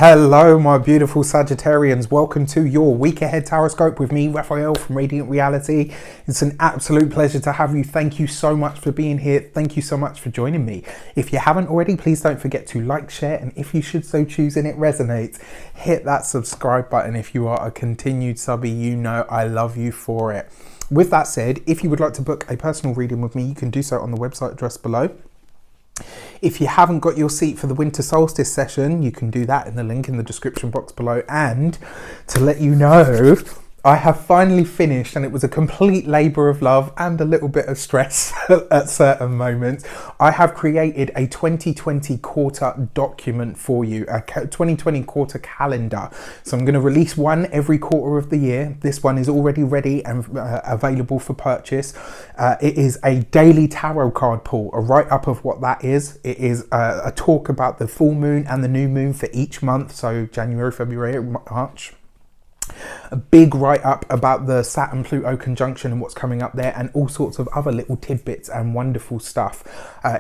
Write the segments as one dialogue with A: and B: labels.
A: Hello my beautiful Sagittarians, welcome to your week ahead horoscope with me, Raphael from Reydiant Reality. It's an absolute pleasure to have you. Thank you so much for being here. Thank you so much for joining me. If you haven't already, please don't forget to like, share, and if you should so choose and it resonates, hit that subscribe button. If you are a continued subby, you know I love you for it. With that said, if you would like to book a personal reading with me, you can do so on the website address below. If you haven't got your seat for the winter solstice session, you can do that in the link in the description box below. And to let you know, I have finally finished, and it was a complete labour of love and a little bit of stress at certain moments. I have created a 2020 quarter document for you, a 2020 quarter calendar. So I'm going to release one every quarter of the year. This one is already ready and available for purchase. It is a daily tarot card pull, a write-up of what that is. It is a talk about the full moon and the new moon for each month, so January, February, March. A big write-up about the Saturn-Pluto conjunction and what's coming up there, and all sorts of other little tidbits and wonderful stuff.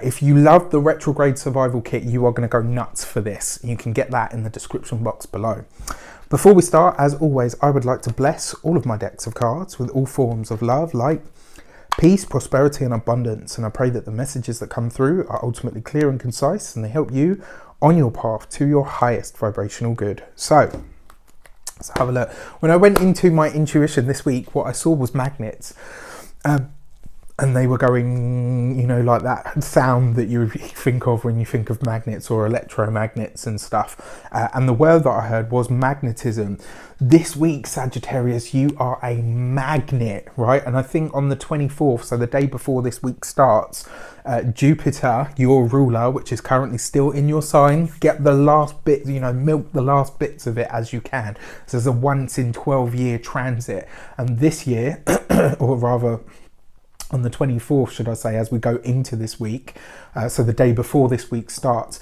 A: If you love the retrograde survival kit, you are going to go nuts for this. You can get that in the description box below. Before we start, as always, I would like to bless all of my decks of cards with all forms of love, light, peace, prosperity and abundance. And I pray that the messages that come through are ultimately clear and concise, and they help you on your path to your highest vibrational good. So let's have a look. When I went into my intuition this week, what I saw was magnets. And they were going, you know, like that sound that you think of when you think of magnets or electromagnets and stuff. And the word that I heard was magnetism. This week, Sagittarius, you are a magnet, right? And I think on the 24th, so the day before this week starts, Jupiter, your ruler, which is currently still in your sign, get the last bit, you know, milk the last bits of it as you can. So there's a once in 12-year transit. And this year, or rather on the 24th, should I say, as we go into this week, so the day before this week starts,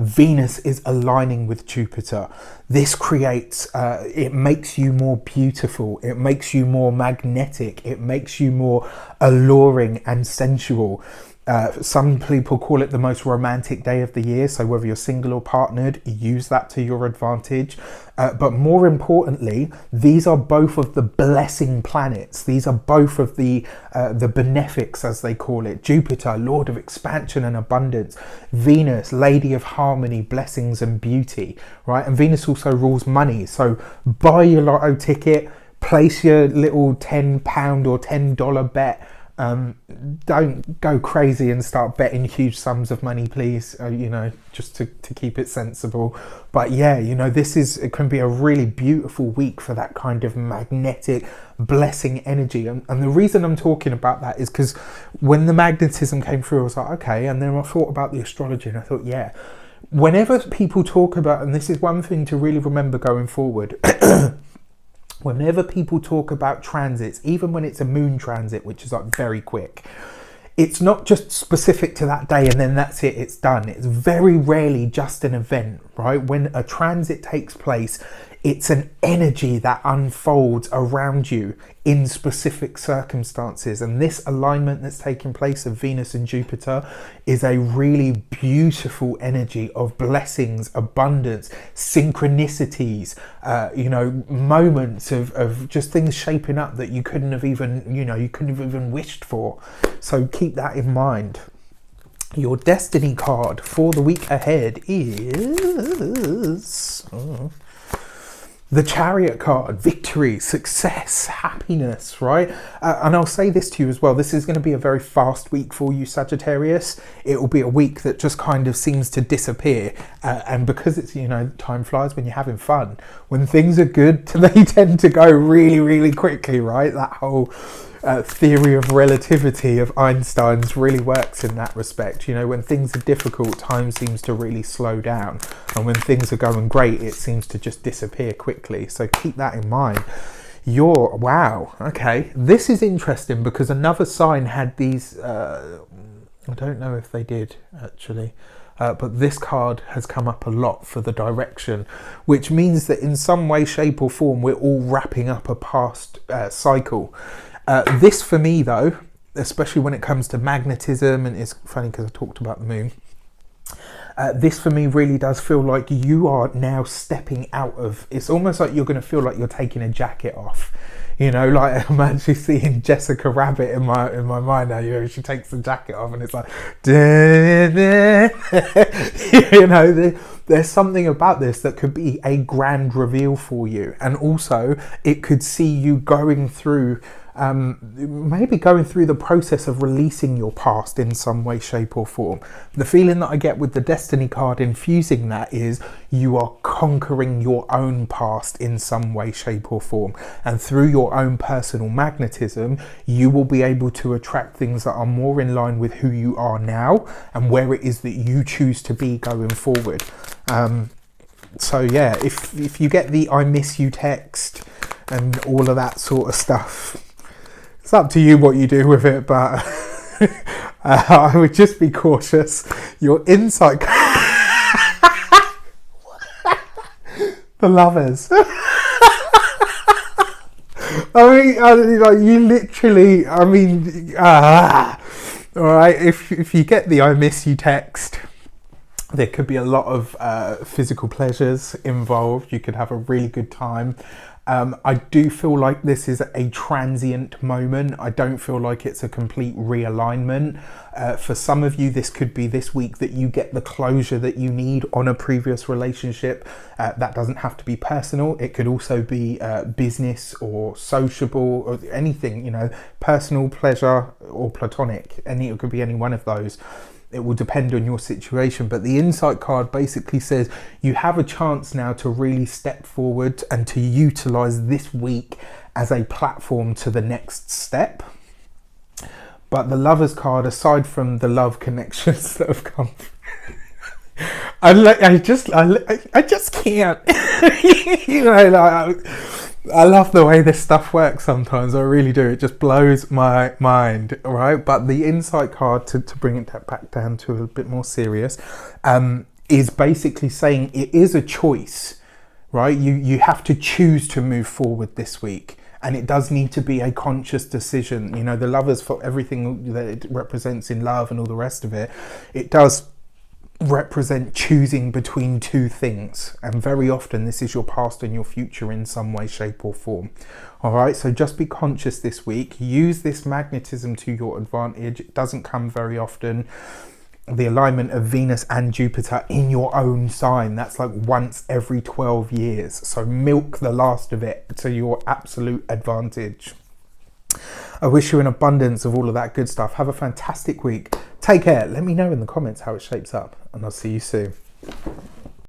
A: Venus is aligning with Jupiter. This creates, it makes you more beautiful, it makes you more magnetic, it makes you more alluring and sensual. Some people call it the most romantic day of the year, so whether you're single or partnered, use that to your advantage. But more importantly, these are both of the blessing planets. These are both of the benefics, as they call it. Jupiter, Lord of expansion and abundance. Venus, Lady of harmony, blessings and beauty, right? And Venus also rules money. So buy your lotto ticket, place your little £10 or $10 bet. Don't go crazy and start betting huge sums of money, please, you know, just to keep it sensible. But yeah, you know, it can be a really beautiful week for that kind of magnetic blessing energy. And the reason I'm talking about that is because when the magnetism came through, I was like, okay. And then I thought about the astrology and I thought, yeah, whenever people talk about, and this is one thing to really remember going forward, whenever people talk about transits, even when it's a moon transit, which is like very quick, it's not just specific to that day and then that's it, it's done. It's very rarely just an event, right? When a transit takes place, it's an energy that unfolds around you in specific circumstances. And this alignment that's taking place of Venus and Jupiter is a really beautiful energy of blessings, abundance, synchronicities, you know, moments of just things shaping up that you couldn't have even, you know, you couldn't have even wished for. So keep that in mind. Your destiny card for the week ahead is the Chariot card. Victory, success, happiness, right? And I'll say this to you as well. This is going to be a very fast week for you, Sagittarius. It will be a week that just kind of seems to disappear. And because it's, you know, time flies when you're having fun. When things are good, they tend to go really, really quickly, right? That whole theory of relativity of Einstein's really works in that respect. You know, when things are difficult, time seems to really slow down, and when things are going great, it seems to just disappear quickly. So keep that in mind. Wow, okay, this is interesting because another sign had these, I don't know if they did actually, but this card has come up a lot for the direction, which means that in some way, shape or form, we're all wrapping up a past cycle. This for me though, especially when it comes to magnetism, and it's funny because I talked about the moon, This for me really does feel like you are now stepping out of, it's almost like you're going to feel like you're taking a jacket off. You know, like I'm actually seeing Jessica Rabbit in my mind now. You know, she takes the jacket off and it's like, you know, there's something about this that could be a grand reveal for you. And also it could see you going through, maybe going through the process of releasing your past in some way, shape or form. The feeling that I get with the Destiny card infusing that is you are conquering your own past in some way, shape or form. And through your own personal magnetism, you will be able to attract things that are more in line with who you are now and where it is that you choose to be going forward. So yeah, if you get the I miss you text and all of that sort of stuff, it's up to you what you do with it, but I would just be cautious. Your insight, the lovers. I mean, like you literally. I mean, all right. If you get the I miss you text, there could be a lot of physical pleasures involved. You could have a really good time. I do feel like this is a transient moment. I don't feel like it's a complete realignment. For some of you, this could be this week that you get the closure that you need on a previous relationship. That doesn't have to be personal. It could also be business or sociable or anything, you know, personal, pleasure or platonic. It could be any one of those. It will depend on your situation, but the insight card basically says you have a chance now to really step forward and to utilize this week as a platform to the next step. But the lovers card, aside from the love connections that have come, I just can't. You know, like, I love the way this stuff works sometimes. I really do. It just blows my mind, right? But the insight card, to bring it back down to a bit more serious, is basically saying it is a choice, right? You have to choose to move forward this week. And it does need to be a conscious decision. You know, the lovers, for everything that it represents in love and all the rest of it, it does represent choosing between two things, and very often this is your past and your future in some way, shape or form. All right, so just be conscious this week. Use this magnetism to your advantage. It doesn't come very often. The alignment of Venus and Jupiter in your own sign, that's like once every 12 years, so milk the last of it to your absolute advantage. I wish you an abundance of all of that good stuff. Have a fantastic week. Take care. Let me know in the comments how it shapes up, and I'll see you soon.